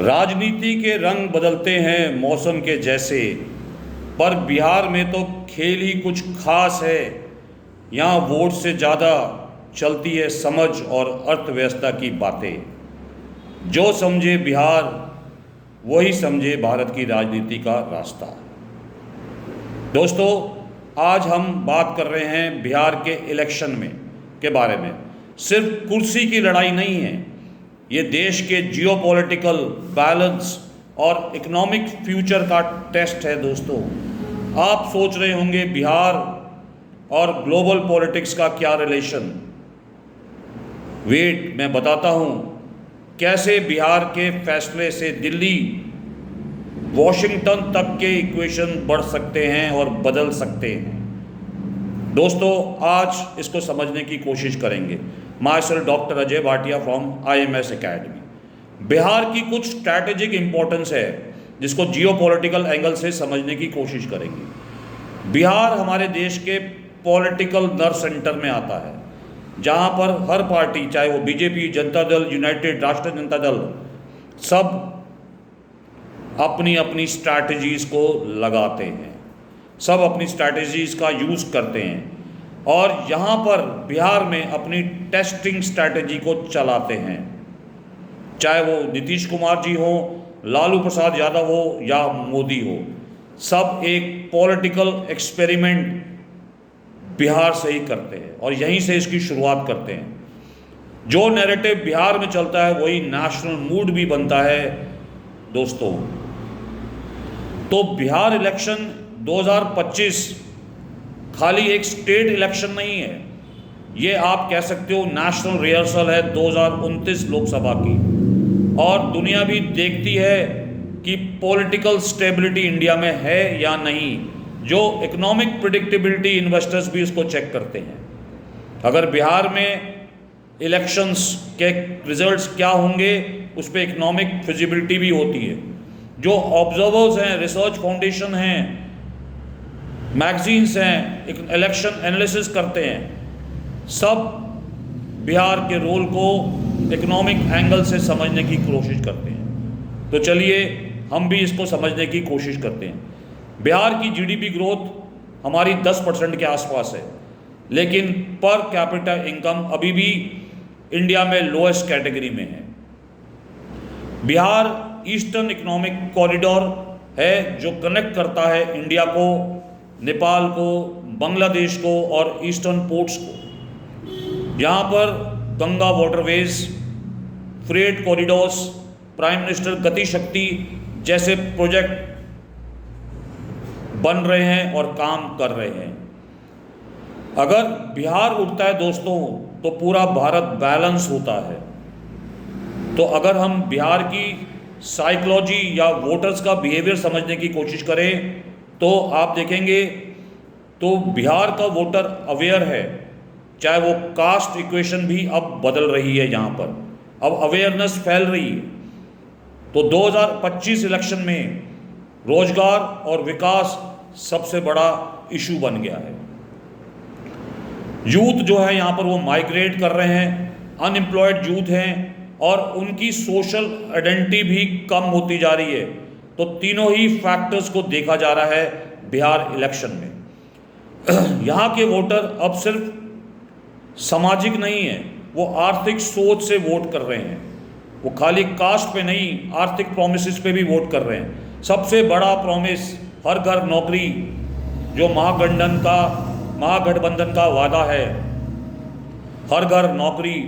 राजनीति के रंग बदलते हैं मौसम के जैसे, पर बिहार में तो खेल ही कुछ खास है। यहाँ वोट से ज़्यादा चलती है समझ और अर्थव्यवस्था की बातें। जो समझे बिहार वही समझे भारत की राजनीति का रास्ता। दोस्तों, आज हम बात कर रहे हैं बिहार के इलेक्शन में के बारे में। सिर्फ कुर्सी की लड़ाई नहीं है, ये देश के जियोपॉलिटिकल बैलेंस और इकोनॉमिक फ्यूचर का टेस्ट है। दोस्तों, आप सोच रहे होंगे बिहार और ग्लोबल पॉलिटिक्स का क्या रिलेशन। वेट, मैं बताता हूँ कैसे बिहार के फैसले से दिल्ली वॉशिंगटन तक के इक्वेशन बढ़ सकते हैं और बदल सकते हैं। दोस्तों, आज इसको समझने की कोशिश करेंगे। My self doctor Ajay Bhatia from IMS academy. Bihar की कुछ स्ट्रैटेजिक इंपॉर्टेंस है जिसको जियोपॉलिटिकल एंगल से समझने की कोशिश करेंगे। बिहार हमारे देश के पॉलिटिकल नर्व सेंटर में आता है, जहाँ पर हर पार्टी, चाहे वो बीजेपी, जनता दल, यूनाइटेड राष्ट्रीय जनता दल, सब अपनी अपनी स्ट्रैटेजीज़ को लगाते हैं, सब अपनी स्ट्रैटेजीज़ का यूज़ करते हैं और यहाँ पर बिहार में अपनी टेस्टिंग स्ट्रैटेजी को चलाते हैं। चाहे वो नीतीश कुमार जी हो, लालू प्रसाद यादव हो या मोदी हो, सब एक पॉलिटिकल एक्सपेरिमेंट बिहार से ही करते हैं और यहीं से इसकी शुरुआत करते हैं। जो नैरेटिव बिहार में चलता है वही नेशनल मूड भी बनता है। दोस्तों, तो बिहार इलेक्शन 2025 खाली एक स्टेट इलेक्शन नहीं है, ये आप कह सकते हो नेशनल रिहर्सल है 2029 लोकसभा की। और दुनिया भी देखती है कि पॉलिटिकल स्टेबिलिटी इंडिया में है या नहीं। जो इकोनॉमिक प्रिडिक्टेबिलिटी, इन्वेस्टर्स भी इसको चेक करते हैं। अगर बिहार में इलेक्शंस के रिजल्ट्स क्या होंगे, उस पर इकोनॉमिक फिजिबिलिटी भी होती है। जो ऑब्जर्वर्स हैं, रिसर्च फाउंडेशन हैं, मैगजीन्स हैं, इलेक्शन एनालिसिस करते हैं, सब बिहार के रोल को इकोनॉमिक एंगल से समझने की कोशिश करते हैं। तो चलिए हम भी इसको समझने की कोशिश करते हैं। बिहार की GDP ग्रोथ हमारी 10% के आसपास है, लेकिन पर कैपिटा इनकम अभी भी इंडिया में लोएस्ट कैटेगरी में है। बिहार ईस्टर्न इकोनॉमिक कॉरिडोर है जो कनेक्ट करता है इंडिया को, नेपाल को, बांग्लादेश को और ईस्टर्न पोर्ट्स को। यहाँ पर Ganga waterways, freight corridors, prime minister गति शक्ति जैसे प्रोजेक्ट बन रहे हैं और काम कर रहे हैं। अगर बिहार उठता है दोस्तों, तो पूरा भारत बैलेंस होता है। तो अगर हम बिहार की साइकोलॉजी या वोटर्स का बिहेवियर समझने की कोशिश करें तो आप देखेंगे तो बिहार का वोटर अवेयर है। चाहे वो कास्ट इक्वेशन भी अब बदल रही है, यहाँ पर अब अवेयरनेस फैल रही है। तो 2025 इलेक्शन में रोजगार और विकास सबसे बड़ा इशू बन गया है। यूथ जो है यहाँ पर वो माइग्रेट कर रहे हैं, अनएम्प्लॉयड यूथ हैं और उनकी सोशल आइडेंटिटी भी कम होती जा रही है। तो तीनों ही फैक्टर्स को देखा जा रहा है बिहार इलेक्शन में। यहाँ के वोटर अब सिर्फ सामाजिक नहीं है, वो आर्थिक सोच से वोट कर रहे हैं। वो खाली कास्ट पे नहीं, आर्थिक प्रॉमिसेस पे भी वोट कर रहे हैं। सबसे बड़ा प्रॉमिस हर घर नौकरी, जो महागठबंधन का वादा है, हर घर नौकरी।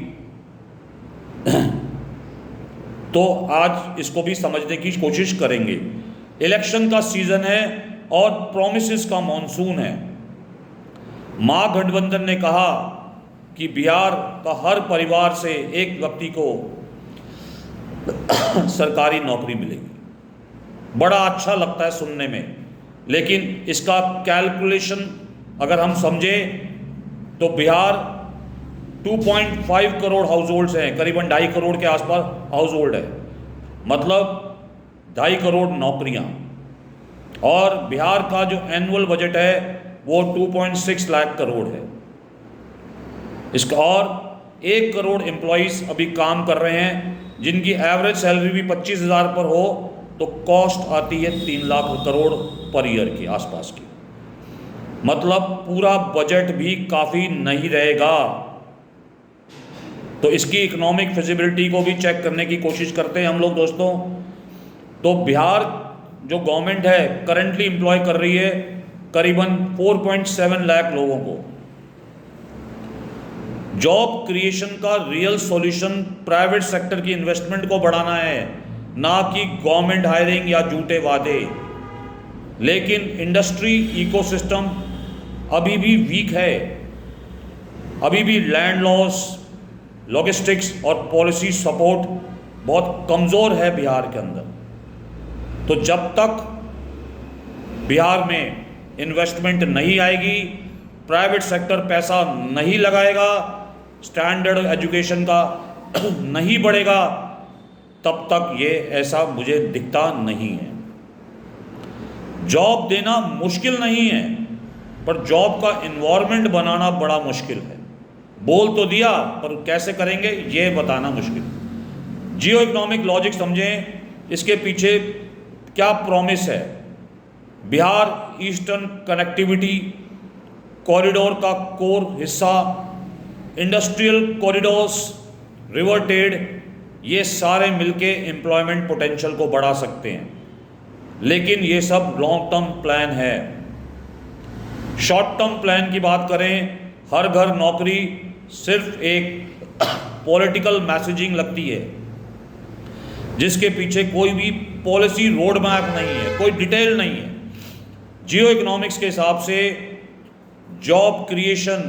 तो आज इसको भी समझने की कोशिश करेंगे। इलेक्शन का सीजन है और प्रॉमिसेस का मॉनसून है। महागठबंधन ने कहा कि बिहार का हर परिवार से एक व्यक्ति को सरकारी नौकरी मिलेगी। बड़ा अच्छा लगता है सुनने में, लेकिन इसका कैलकुलेशन अगर हम समझें तो बिहार 2.5 करोड़ हाउस होल्ड्स हैं, करीबन 2.5 करोड़ के आसपास हाउस होल्ड है, मतलब 2.5 करोड़ नौकरियां। और बिहार का जो एनुअल बजट है वो 2.6 लाख करोड़ है इसका। और 1 करोड़ एम्प्लॉयज़ अभी काम कर रहे हैं जिनकी एवरेज सैलरी भी 25,000 पर हो, तो कॉस्ट आती है 3 लाख करोड़ पर ईयर के आसपास की। मतलब पूरा बजट भी काफ़ी नहीं रहेगा। तो इसकी इकोनॉमिक फिजिबिलिटी को भी चेक करने की कोशिश करते हैं हम लोग दोस्तों। तो बिहार जो गवर्नमेंट है करंटली एम्प्लॉय कर रही है करीबन 4.7 लाख लोगों को। जॉब क्रिएशन का रियल सॉल्यूशन प्राइवेट सेक्टर की इन्वेस्टमेंट को बढ़ाना है, ना कि गवर्नमेंट हायरिंग या झूठे वादे। लेकिन इंडस्ट्री इकोसिस्टम अभी भी वीक है, अभी भी लैंड लॉस, लॉजिस्टिक्स और पॉलिसी सपोर्ट बहुत कमज़ोर है बिहार के अंदर। तो जब तक बिहार में इन्वेस्टमेंट नहीं आएगी, प्राइवेट सेक्टर पैसा नहीं लगाएगा, स्टैंडर्ड एजुकेशन का नहीं बढ़ेगा, तब तक ये ऐसा मुझे दिखता नहीं है। जॉब देना मुश्किल नहीं है, पर जॉब का इन्वायरमेंट बनाना बड़ा मुश्किल है। बोल तो दिया, पर कैसे करेंगे ये बताना मुश्किल। जियो इकोनॉमिक लॉजिक समझें, इसके पीछे क्या प्रॉमिस है। बिहार ईस्टर्न कनेक्टिविटी कॉरिडोर का कोर हिस्सा, इंडस्ट्रियल कॉरिडोर्स, रिवर ट्रेड, ये सारे मिलके एम्प्लॉयमेंट पोटेंशियल को बढ़ा सकते हैं। लेकिन ये सब लॉन्ग टर्म प्लान है। शॉर्ट टर्म प्लान की बात करें, हर घर नौकरी सिर्फ एक पॉलिटिकल मैसेजिंग लगती है, जिसके पीछे कोई भी पॉलिसी रोड मैप नहीं है, कोई डिटेल नहीं है। जियो इकोनॉमिक्स के हिसाब से जॉब क्रिएशन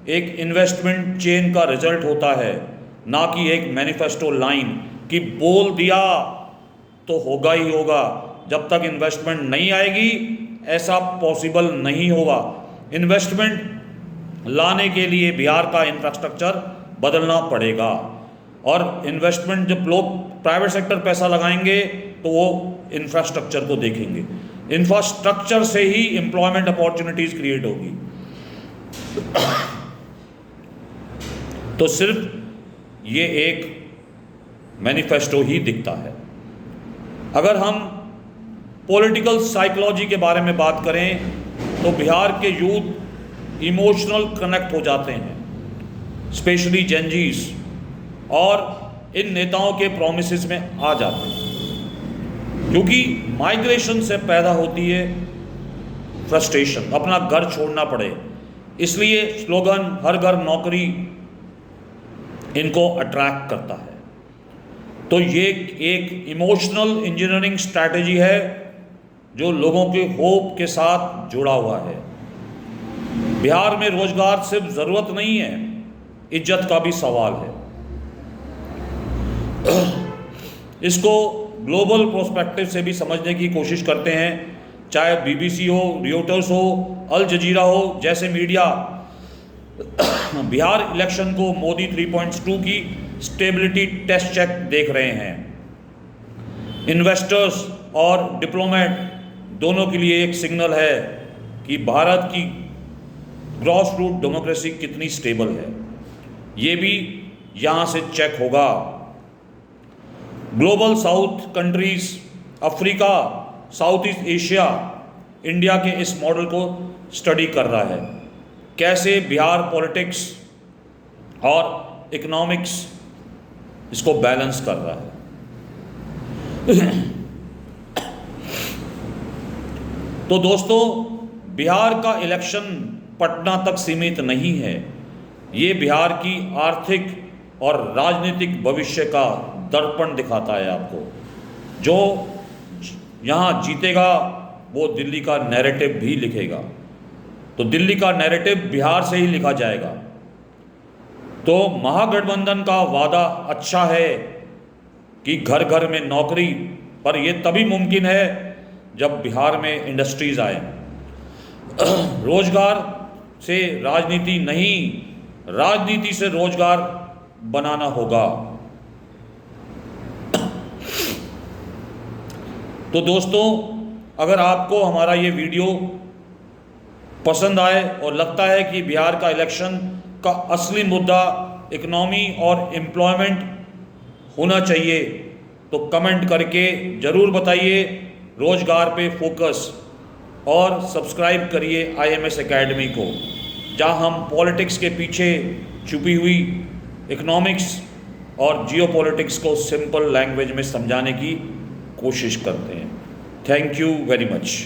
एक इन्वेस्टमेंट चेन का रिजल्ट होता है, ना कि एक मैनिफेस्टो लाइन कि बोल दिया तो होगा ही होगा। जब तक इन्वेस्टमेंट नहीं आएगी ऐसा पॉसिबल नहीं होगा। इन्वेस्टमेंट लाने के लिए बिहार का इंफ्रास्ट्रक्चर बदलना पड़ेगा, और इन्वेस्टमेंट जब लोग प्राइवेट सेक्टर पैसा लगाएंगे तो वो इंफ्रास्ट्रक्चर को देखेंगे। इंफ्रास्ट्रक्चर से ही एम्प्लॉयमेंट अपॉर्चुनिटीज क्रिएट होगी। तो सिर्फ ये एक मैनिफेस्टो ही दिखता है। अगर हम पॉलिटिकल साइकोलॉजी के बारे में बात करें तो बिहार के यूथ इमोशनल कनेक्ट हो जाते हैं, स्पेशली जेनजीज, और इन नेताओं के प्रोमिसेस में आ जाते हैं, क्योंकि माइग्रेशन से पैदा होती है फ्रस्ट्रेशन, अपना घर छोड़ना पड़े। इसलिए स्लोगन हर घर नौकरी इनको अट्रैक्ट करता है। तो ये एक इमोशनल इंजीनियरिंग स्ट्रैटेजी है जो लोगों के होप के साथ जुड़ा हुआ है। बिहार में रोजगार सिर्फ ज़रूरत नहीं है, इज्जत का भी सवाल है। इसको ग्लोबल प्रोस्पेक्टिव से भी समझने की कोशिश करते हैं, चाहे बीबीसी हो, रियोटर्स हो, अल जजीरा हो जैसे मीडिया। बिहार इलेक्शन को मोदी 3.2 की स्टेबिलिटी टेस्ट चेक देख रहे हैं। इन्वेस्टर्स और डिप्लोमेट दोनों के लिए एक सिग्नल है कि भारत की ग्रॉस रूट डेमोक्रेसी कितनी स्टेबल है। ये भी यहाँ से चेक होगा। Global south countries, Africa, south east Asia India के इस मॉडल को स्टडी कर रहा है, कैसे बिहार पॉलिटिक्स और इकोनॉमिक्स इसको बैलेंस कर रहा है। तो दोस्तों, बिहार का इलेक्शन पटना तक सीमित नहीं है। ये बिहार की आर्थिक और राजनीतिक भविष्य का दर्पण दिखाता है आपको। जो यहाँ जीतेगा वो दिल्ली का नैरेटिव भी लिखेगा। तो दिल्ली का नैरेटिव बिहार से ही लिखा जाएगा। तो महागठबंधन का वादा अच्छा है कि घर घर में नौकरी, पर यह तभी मुमकिन है जब बिहार में इंडस्ट्रीज आए। रोजगार से राजनीति नहीं, राजनीति से रोजगार बनाना होगा। तो दोस्तों, अगर आपको हमारा ये वीडियो पसंद आए और लगता है कि बिहार का इलेक्शन का असली मुद्दा इकोनॉमी और एम्प्लॉयमेंट होना चाहिए तो कमेंट करके ज़रूर बताइए। रोज़गार पे फोकस और सब्सक्राइब करिए IMS एकेडमी को, जहां हम पॉलिटिक्स के पीछे छुपी हुई इकोनॉमिक्स और जियोपॉलिटिक्स को सिंपल लैंग्वेज में समझाने की कोशिश करते हैं। Thank you very much.